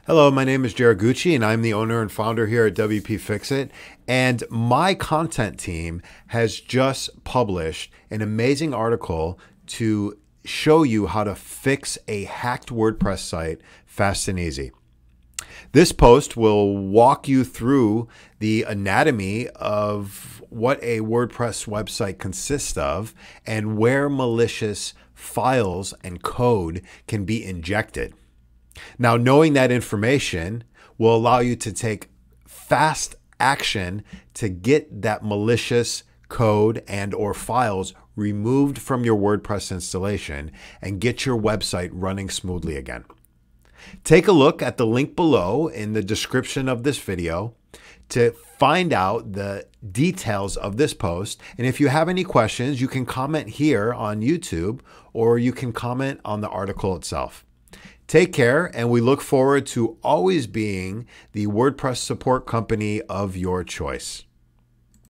Hello, my name is Jared Gucci, and I'm the owner and founder here at WP Fix It. And my content team has just published an amazing article to show you how to fix a hacked WordPress site fast and easy. This post will walk you through the anatomy of what a WordPress website consists of and where malicious files and code can be injected. Now, knowing that information will allow you to take fast action to get that malicious code and or files removed from your WordPress installation and get your website running smoothly again. Take a look at the link below in the description of this video to find out the details of this post. And if you have any questions, you can comment here on YouTube or you can comment on the article itself. Take care, and we look forward to always being the WordPress support company of your choice.